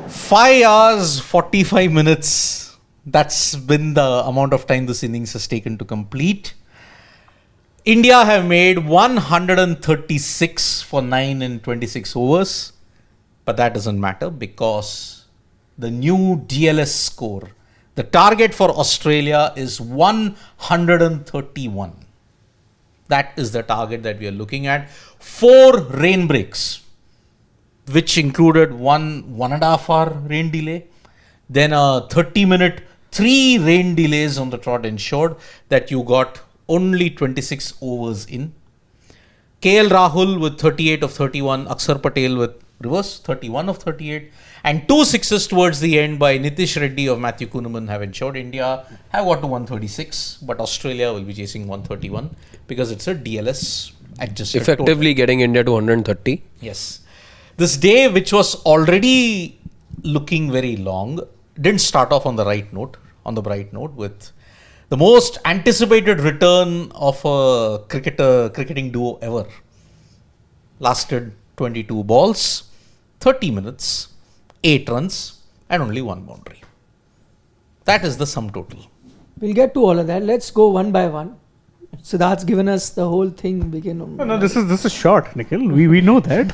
5 hours, 45 minutes. That's been the amount of time this innings has taken to complete. India have made 136 for 9 in 26 overs. But that doesn't matter because the new DLS score, the target for Australia is 131. That is the target that we are looking at. 4 rain breaks, which included 1.5 hour rain delay. Then a 30-minute, 3 rain delays on the trot ensured that you got only 26 overs in. KL Rahul with 38 of 31, Axar Patel with reverse 31 of 38, and 2 sixes towards the end by Nitish Reddy of Matthew Kuhneman have ensured India have got to 136, but Australia will be chasing 131 because it's a DLS adjusted effectively total. Getting India to 130. Yes. This day, which was already looking very long, didn't start off on the bright note with the most anticipated return of a cricketing duo ever. Lasted 22 balls, 30 minutes, 8 runs, and only 1 boundary. That is the sum total. We'll get to all of that. Let's go one by one. Siddharth's given us the whole thing. No, this is short, Nikhil. We know that.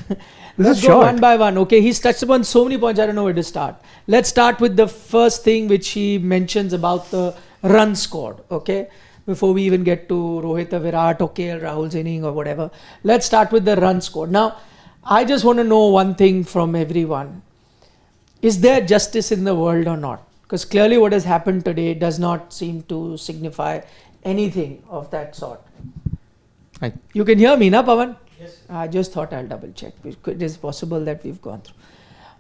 Let's go one by one. Okay, he's touched upon so many points. I don't know where to start. Let's start with the first thing which he mentions about the run scored. Okay, before we even get to Rohit, Virat, or KL Rahul's inning or whatever. Let's start with the run scored. Now, I just want to know one thing from everyone. Is there justice in the world or not? Because clearly what has happened today does not seem to signify anything of that sort. You can hear me, na Pawan? Yes. I just thought I'll double check. It is possible that we've gone through.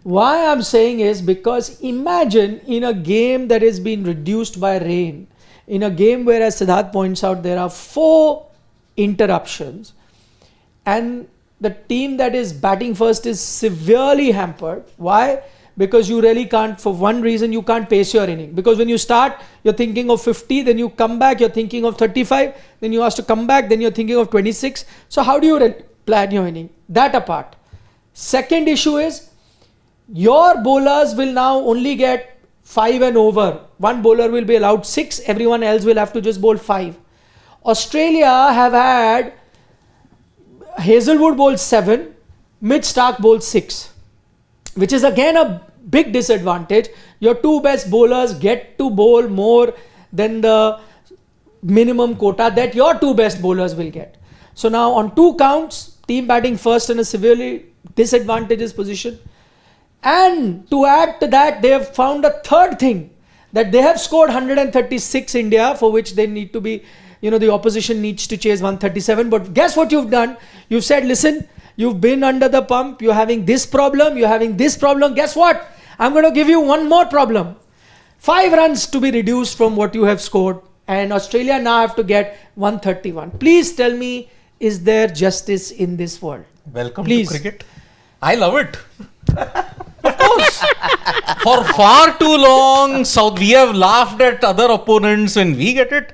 Why I'm saying is because imagine in a game that has been reduced by rain, in a game where, as Siddharth points out, there are 4 interruptions, and the team that is batting first is severely hampered. Why? Because you really can't, for one reason, you can't pace your inning. Because when you start, you're thinking of 50, then you come back, you're thinking of 35, then you have to come back, then you're thinking of 26. So how do you plan your inning? That apart. Second issue is, your bowlers will now only get 5 and over. One bowler will be allowed 6, everyone else will have to just bowl 5. Australia have had Hazelwood bowls 7, Mitch Starc bowls 6, which is again a big disadvantage. Your 2 best bowlers get to bowl more than the minimum quota that your 2 best bowlers will get. So now on 2 counts, team batting first in a severely disadvantageous position. And to add to that, they have found a third thing, that they have scored 136 India, for which they need to be, the opposition needs to chase 137. But guess what you've done? You've said, listen, you've been under the pump, you're having this problem, you're having this problem. Guess what? I'm going to give you one more problem. 5 runs to be reduced from what you have scored, and Australia now have to get 131. Please tell me, is there justice in this world? Welcome to cricket. I love it. Of course. For far too long, we have laughed at other opponents when we get it.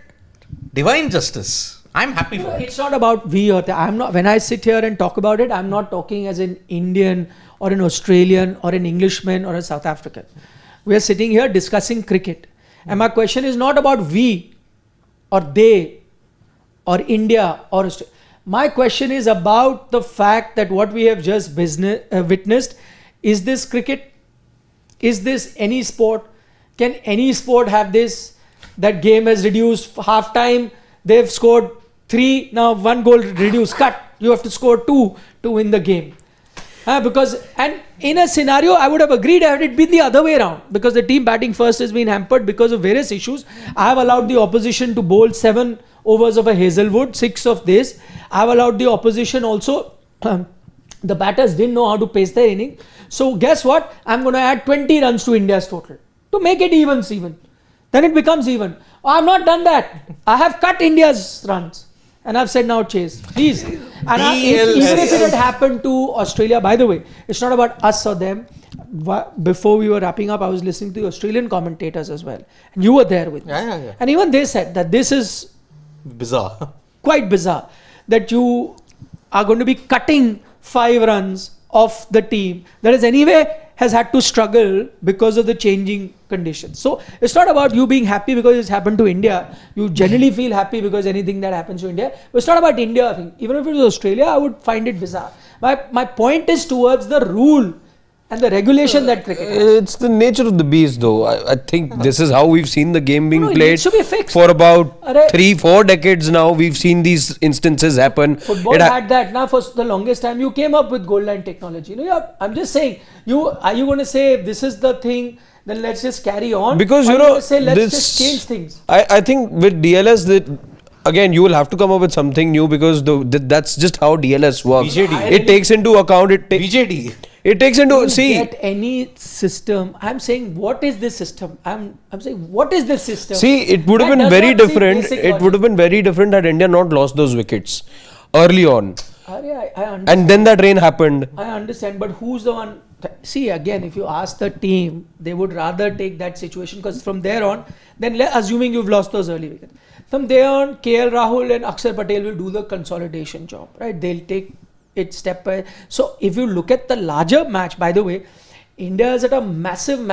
Divine justice. I'm happy for it. It's not about we or I'm not. When I sit here and talk about it, I'm not talking as an Indian or an Australian or an Englishman or a South African. We are sitting here discussing cricket. And my question is not about we or they or India or Australia. My question is about the fact that what we have just witnessed. Is this cricket? Is this any sport? Can any sport have this? That game has reduced half time. They've scored 3. Now 1 goal reduced. Cut. You have to score 2 to win the game. And in a scenario, I would have agreed had it been the other way around. Because the team batting first has been hampered because of various issues. I have allowed the opposition to bowl 7 overs of a Hazelwood, 6 of this. I have allowed the opposition also. The batters didn't know how to pace their inning. So guess what? I'm going to add 20 runs to India's total to make it even. Then it becomes even. Oh, I've not done that. I have cut India's runs. And I've said now chase. Please. And even if it had happened to Australia, by the way, it's not about us or them. Before we were wrapping up, I was listening to the Australian commentators as well. And you were there with me. Yeah. And even they said that this is bizarre. Quite bizarre. That you are going to be cutting 5 runs of the team that has anyway has had to struggle because of the changing conditions. So it's not about you being happy because it's happened to India. You generally feel happy because anything that happens to India. But it's not about India. I think. Even if it was Australia, I would find it bizarre. My point is towards the rule and the regulation that cricket has. It's the nature of the beast, though. I think this is how we've seen the game being No, it played needs to be fixed. for about Arey. 3-4 decades now. We've seen these instances happen. Football had that now for the longest time. You came up with goal line technology. I'm just saying. Are you going to say if this is the thing? Then let's just carry on. Because or you are know, gonna say, let's this, just change things. I think with DLS that. Again, you will have to come up with something new because that's just how DLS works. BJD. It takes into account BJD. It takes into Get any system. I'm saying, what is this system? I'm saying, what is this system? See, it would have That been does very not seem different. basic It logic. would have been very different had India not lost those wickets early on, I understand. and then that rain happened. I understand, but who's the one? See, again, if you ask the team, they would rather take that situation because from there on, then assuming you've lost those early wickets, from there on, KL Rahul and Axar Patel will do the consolidation job, right? They'll take it step by. So if you look at the larger match, by the way, India is at a massive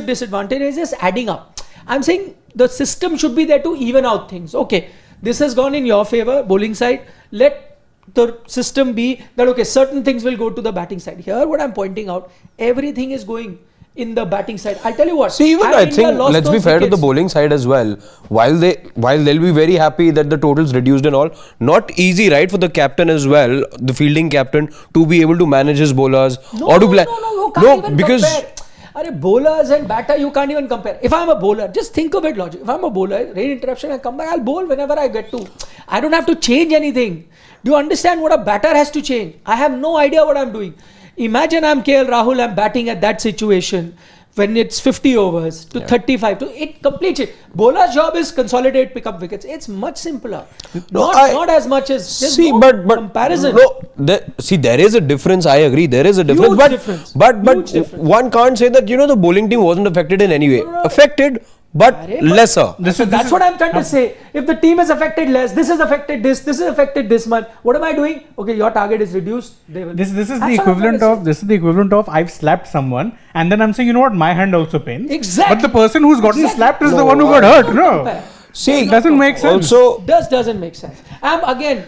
disadvantage. It's just adding up. I'm saying the system should be there to even out things. Okay, this has gone in your favor, bowling side. Let the system be that okay, certain things will go to the batting side. Here, what I'm pointing out, everything is going in the batting side. I'll tell you what. See, even I think let's be fair to the bowling side as well. While they'll be very happy that the totals reduced and all, not easy, right, for the captain as well, the fielding captain, to be able to manage his bowlers or to play. You can't even compare. Bowlers and batter, you can't even compare. If I'm a bowler, just think of it logic. If I'm a bowler, rain interruption, I come back, I'll bowl whenever I get to. I don't have to change anything. Do you understand what a batter has to change? I have no idea what I'm doing. Imagine I'm KL Rahul, I'm batting at that situation when it's 50 overs to 35 to it completes it. Bowler's job is consolidate, pick up wickets. It's much simpler. Not as much as but comparison. There is a difference. I agree, there is a difference. Huge But difference. one can't say that the bowling team wasn't affected in any way. Affected, but lesser. That's what I'm trying to say. If the team is affected less, this is affected this is affected this much. What am I doing? Okay, your target is reduced. They will. This is the equivalent of I've slapped someone and then I'm saying, you know what, my hand also pains. Exactly. But the person who's gotten slapped is the one who got hurt. No. Compare. See, It doesn't make sense. Also, Doesn't make sense. Again,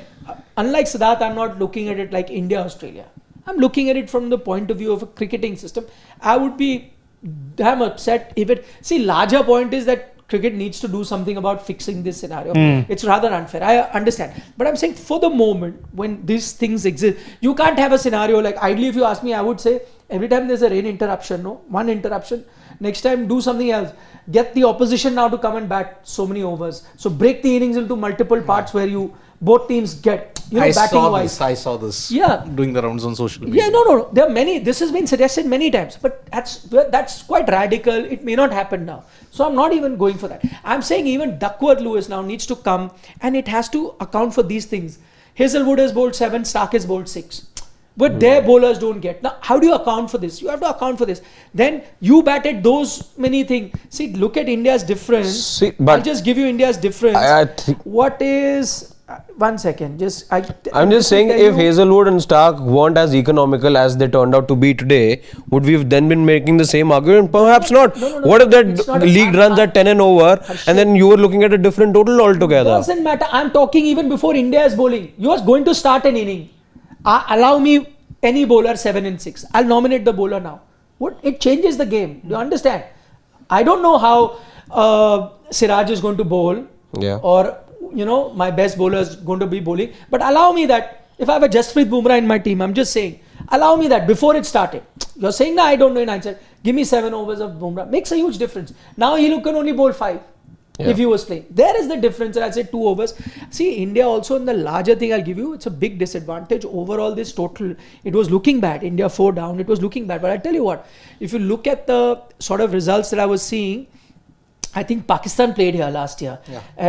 unlike Siddharth, I'm not looking at it like India, Australia. I'm looking at it from the point of view of a cricketing system. I would be damn upset if it. See, larger point is that cricket needs to do something about fixing this scenario. It's rather unfair. I understand. But I'm saying for the moment, when these things exist, you can't have a scenario like ideally, if you ask me, I would say every time there's a rain interruption, one interruption, next time do something else. Get the opposition now to come and bat so many overs. So break the innings into multiple parts where both teams get, batting wise. I saw this. Yeah. Doing the rounds on social media. Yeah, no. There are many. This has been suggested many times, but that's quite radical. It may not happen now. So I'm not even going for that. I'm saying even Duckworth-Lewis now needs to come and it has to account for these things. Hazelwood has bowled 7, Stark has bowled 6. But their bowlers don't get. Now, how do you account for this? You have to account for this. Then you batted those many things. See, look at India's difference. I'll just give you India's difference. I think What is... one second. I'm just saying, if Hazelwood and Stark weren't as economical as they turned out to be today, would we have then been making the same argument? Perhaps not. What if that league runs at 10 and over, and then you were looking at a different total altogether? Doesn't matter. I'm talking even before India is bowling. You are going to start an inning. Allow me any bowler 7 and 6. I'll nominate the bowler now. It changes the game. Do you understand? I don't know how Siraj is going to bowl. Yeah. Or my best bowler is going to be bowling. But allow me that if I have a Jasprit Bumrah in my team, I'm just saying, allow me that before it started. You're saying, I don't know in hindsight. Give me 7 overs of Bumrah. Makes a huge difference. Now he can only bowl 5 if he was playing. There is the difference. I'll say 2 overs. See, India also in the larger thing I'll give you, it's a big disadvantage. Overall, this total, it was looking bad. India 4 down. It was looking bad. But I'll tell you what, if you look at the sort of results that I was seeing, I think Pakistan played here last year,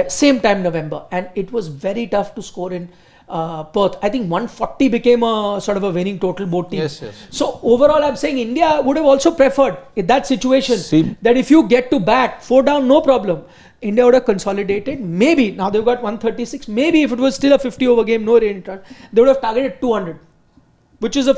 same time November, and it was very tough to score in Perth. I think 140 became a sort of a winning total both teams. Yes. So overall, I'm saying India would have also preferred in that situation that if you get to bat 4 down, no problem. India would have consolidated. Maybe now they've got 136. Maybe if it was still a 50 over game, no rain, they would have targeted 200, which is a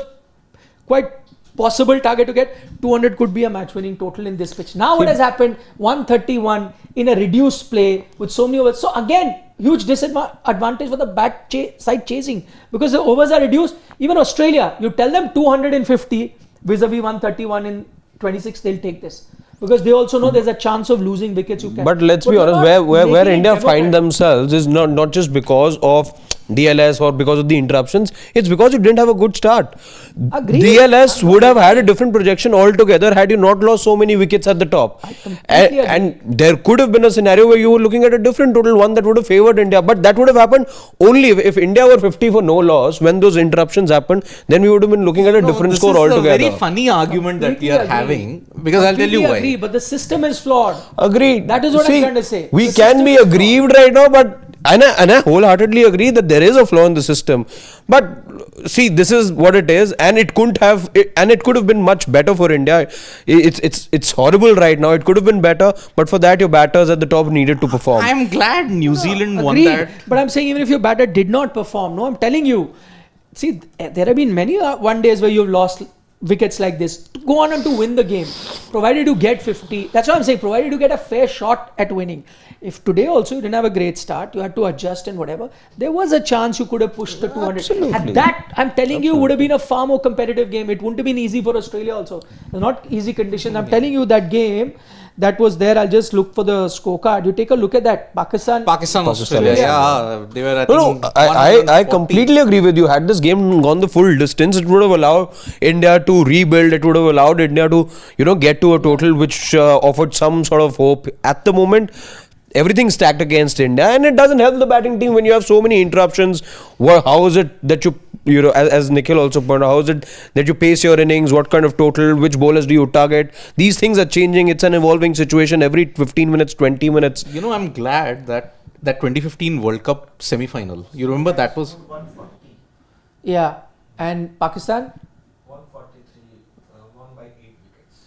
quite possible target to get 200 could be a match winning total in this pitch. Now what has happened? 131 in a reduced play with so many overs. So again, huge disadvantage for the side chasing because the overs are reduced. Even Australia, you tell them 250 vis-a-vis 131 in 26, they'll take this. Because they also know there's a chance of losing wickets. But let's be honest, where India find themselves is not just because of DLS or because of the interruptions, it's because you didn't have a good start. Agreed. DLS would have had a different projection altogether had you not lost so many wickets at the top. And there could have been a scenario where you were looking at a different total, one that would have favored India. But that would have happened only if India were 50 for no loss. When those interruptions happened, then we would have been looking at a different score altogether. This is a very funny argument that we are having because I'll tell you why. Agree, but the system is flawed. Agreed. That is what I'm trying to say. We can be aggrieved right now, but and I wholeheartly agree that there is a flaw in the system. But see, this is what it is, and it could have been much better for India. It's horrible right now. It could have been better, but for that your batters at the top needed to perform. I'm glad New Zealand won Agreed. that. But I'm saying even if your batter did not perform, no, I'm telling you. See, there have been many one days where you've lost wickets like this. Go on and to win the game, provided you get 50. That's what I'm saying. Provided you get a fair shot at winning. If today also you didn't have a great start, you had to adjust and whatever, there was a chance you could have pushed the 200. Absolutely. At that, I'm telling you, would have been a far more competitive game. It wouldn't have been easy for Australia also. They're not easy conditions. I'm telling you that game that was there. I'll just look for the scorecard. You take a look at that. Pakistan, Australia. Yeah, they were. I completely agree with you. Had this game gone the full distance, it would have allowed India to rebuild. It would have allowed India to get to a total which offered some sort of hope. At the moment, everything's stacked against India, and it doesn't help the batting team when you have so many interruptions. How is it that as Nikhil also pointed out, how is it that you pace your innings? What kind of total? Which bowlers do you target? These things are changing. It's an evolving situation every 15 minutes, 20 minutes. I'm glad that 2015 World Cup semi-final. You remember that was 140. Yeah, and Pakistan. 143, won by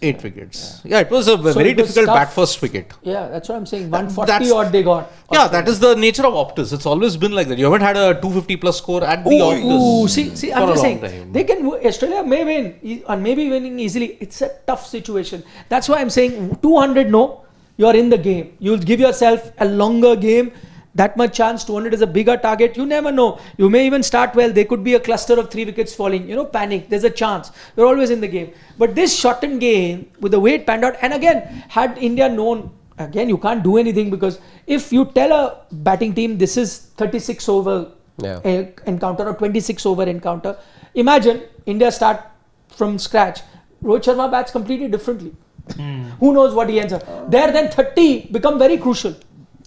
8 wickets. Yeah, it was a very difficult bat first wicket. Yeah, that's what I'm saying. 140 odd they got. Yeah, that is the nature of Optus. It's always been like that. You haven't had a 250 plus score at the Optus. See, I'm just saying they can. Australia may win and maybe winning easily. It's a tough situation. That's why I'm saying 200. No, you're in the game. You'll give yourself a longer game. That much chance. 200 is a bigger target. You never know. You may even start well. There could be a cluster of 3 wickets falling. Panic. There's a chance. You're always in the game. But this shortened game with the way it panned out, and again, had India known, again, you can't do anything because if you tell a batting team this is 36 over encounter or 26 over encounter, imagine India start from scratch. Rohit Sharma bats completely differently. Who knows what he ends up. There then 30 become very crucial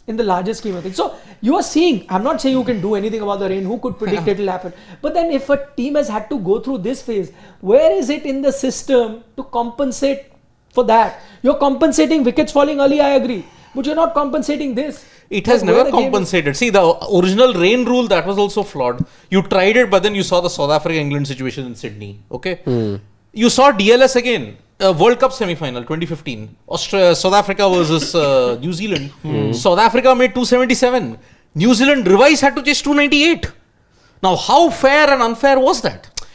in the larger scheme of things. So you are seeing, I'm not saying you can do anything about the rain, who could predict it will happen. But then if a team has had to go through this phase, where is it in the system to compensate for that? You're compensating wickets falling early, I agree. But you're not compensating this. It has never compensated. See, the original rain rule, that was also flawed. You tried it, but then you saw the South Africa-England situation in Sydney. Okay? You saw DLS again. World Cup semi-final 2015, South Africa versus New Zealand. South Africa made 277. New Zealand revise had to chase 298. Now, how fair and unfair was that?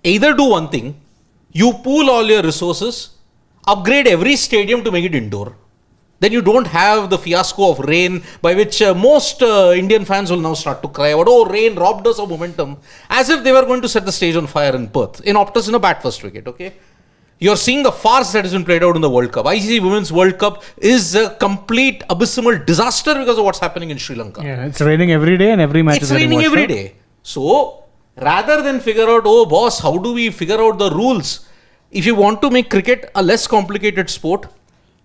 Either do one thing, you pool all your resources, upgrade every stadium to make it indoor. Then you don't have the fiasco of rain, by which most Indian fans will now start to cry about, oh, rain robbed us of momentum, as if they were going to set the stage on fire in Perth, in Optus in a bat first wicket, okay? You're seeing the farce that has been played out in the World Cup. ICC Women's World Cup is a complete abysmal disaster because of what's happening in Sri Lanka. Yeah, it's raining every day and every match is raining every day. So, rather than figure out, oh boss, how do we figure out the rules? If you want to make cricket a less complicated sport,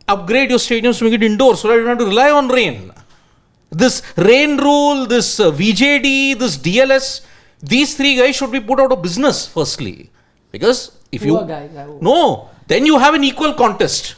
upgrade your stadiums to make it indoor so that you don't have to rely on rain. This rain rule, this VJD, this DLS, these 3 guys should be put out of business firstly. Because if then you have an equal contest.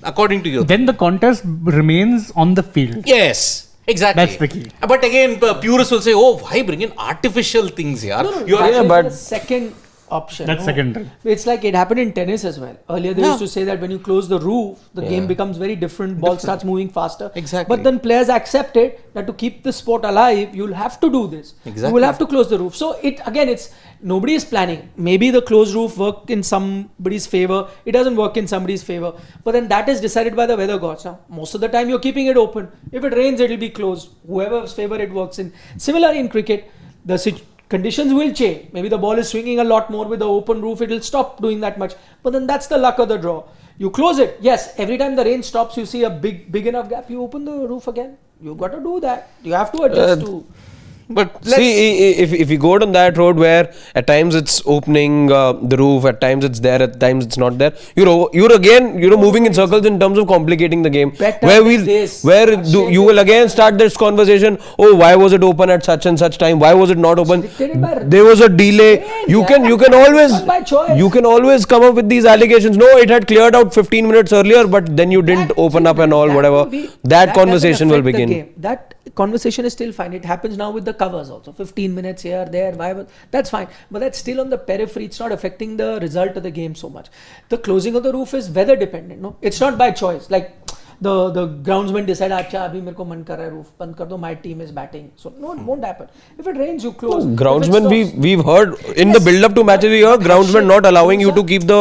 According to you. Then the contest remains on the field. Yes, exactly. That's the key. But again, purists will say, oh, why bring in artificial things here? But second option. That's secondary. It's like it happened in tennis as well. Earlier they used to say that when you close the roof, the game becomes very different. Ball starts moving faster. Exactly. But then players accepted that to keep the sport alive, you'll have to do this. Exactly. You will have to close the roof. So it's nobody is planning. Maybe the closed roof worked in somebody's favor. It doesn't work in somebody's favor. But then that is decided by the weather gods. Now, most of the time you're keeping it open. If it rains, it'll be closed. Whoever's favor it works in. Similar in cricket, the conditions will change. Maybe the ball is swinging a lot more with the open roof. It'll stop doing that much. But then that's the luck of the draw. You close it. Yes, every time the rain stops, you see a big enough gap. You open the roof again. You got to do that. You have to adjust to. But See, if you go down that road where at times it's opening the roof, at times it's there, at times it's not there, you're again moving in circles in terms of complicating the game. You will again start this conversation. Oh, why was it open at such and such time? Why was it not open? There was a delay. You can always come up with these allegations. No, it had cleared out 15 minutes earlier, but then you didn't open up and all whatever. That conversation will begin. That conversation is still fine. It happens now with the covers also. 15 minutes here, there, that's fine. But that's still on the periphery. It's not affecting the result of the game so much. The closing of the roof is weather dependent. No, it's not by choice. Like the groundsman decide, "Acha, abhi mere ko man kar raha hai, roof band kar do. My team is batting." So no, it won't happen. If it rains, you close. Groundsman, we've heard in the build-up to matches, we heard groundsman not allowing you to keep the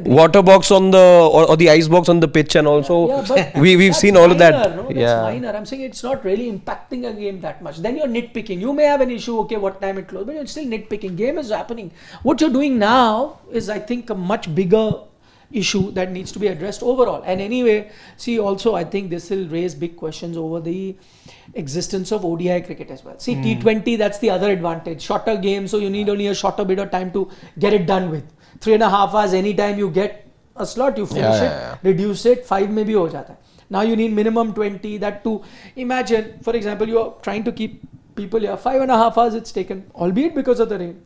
water box on the or the ice box on the pitch, and also we've seen all of that. No, that's minor. I'm saying it's not really impacting a game that much. Then you're nitpicking. You may have an issue. Okay, what time it closed, but you're still nitpicking. Game is happening. What you're doing now is, I think, a much bigger issue that needs to be addressed overall. And anyway, see, also I think this will raise big questions over the existence of ODI cricket as well. See, T20, that's the other advantage. Shorter game, so you need only a shorter bit of time to get it done with. 3.5 hours, anytime you get a slot, you finish it, reduce it, 5 maybe ho jata hai. Now you need minimum 20, that too. Imagine, for example, you are trying to keep people here, 5.5 hours it's taken, albeit because of the rain.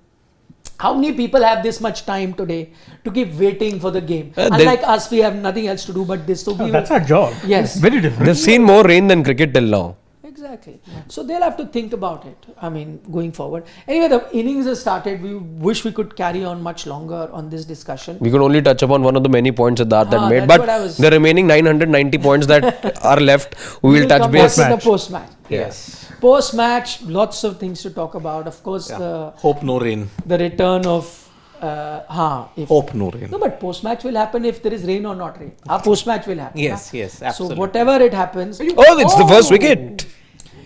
How many people have this much time today to keep waiting for the game? Unlike us, we have nothing else to do but this. So that's our job. Yes. It's very different. They've seen more rain than cricket till now. Exactly. So they'll have to think about it. I mean, going forward. Anyway, the innings has started. We wish we could carry on much longer on this discussion. We could only touch upon one of the many points that made. But the remaining 990 points that are left, we will touch base. The post-match. yes. Post-match, lots of things to talk about. Of course, Hope no rain. the return of Hope no rain. No, but post-match will happen if there is rain or not rain. Our post-match will happen. Yes, yes, absolutely. So whatever it happens. Oh, it's the first wicket.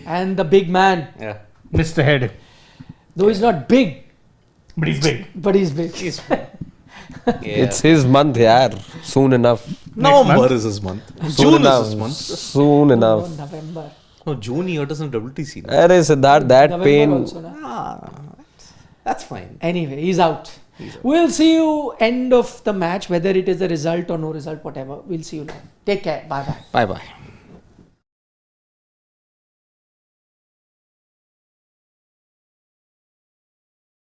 And the big man. Yeah. Mr. Head. Though he's not big. But he's big. But he's big. It's his month, yaar. Soon enough. November is his month. June is his month. Soon enough. Oh, November. No, June here doesn't WTC. Arey Siddharth, that November pain. also, na? That's fine. Anyway, he's out. We'll see you end of the match, whether it is a result or no result, whatever. We'll see you now. Take care. Bye bye. Bye bye.